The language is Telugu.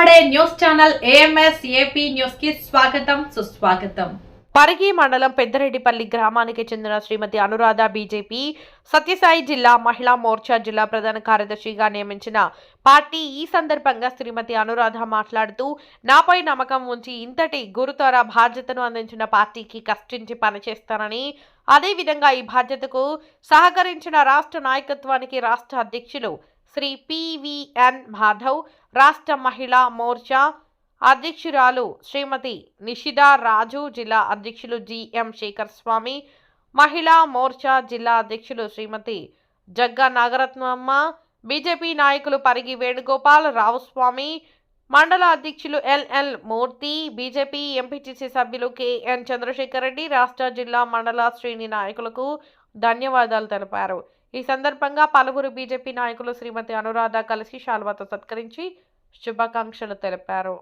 మాట్లాడే news channel AMS AP news కి స్వాగతం సుస్వాగతం. పరిగి మండలం పెద్దరెడ్డిపల్లి గ్రామానికి చెందిన శ్రీమతి అనురాధ బీజేపీ సత్యసాయి జిల్లా మహిళా మోర్చా జిల్లా ప్రధాన కార్యదర్శిగా నియమించిన పార్టీ. ఈ సందర్భంగా శ్రీమతి అనురాధ మాట్లాడుతూ, నాపై నమ్మకం ఉంచి ఇంతటి గురుతర బాధ్యతను అందించిన పార్టీకి కష్టించి పనిచేస్తానని, అదేవిధంగా ఈ బాధ్యతకు సహకరించిన రాష్ట్ర నాయకత్వానికి రాష్ట్ర అధ్యక్షులు శ్రీ పివిఎన్ మాధవ్, రాష్ట్ర మహిళా మోర్చా అధ్యక్షురాలు శ్రీమతి నిషిదా రాజు, జిల్లా అధ్యక్షులు జిఎం శేఖర్ స్వామి, మహిళా మోర్చా జిల్లా అధ్యక్షులు శ్రీమతి జగ్గా నాగరత్నమ్మ, బీజేపీ నాయకులు పరిగి వేణుగోపాల్ రావుస్వామి, మండల అధ్యక్షులు ఎల్ఎల్ మూర్తి, బీజేపీ ఎంపీటీసీ సభ్యులు కెఎన్ చంద్రశేఖర్ రెడ్డి, రాష్ట్ర జిల్లా మండల శ్రేణి నాయకులకు ధన్యవాదాలు తెలిపారు. ఈ సందర్భంగా పలువురు బీజేపీ నాయకులు శ్రీమతి అనురాధ కలిసి శాల్వాతో సత్కరించి శుభాకాంక్షలు తెలిపారు.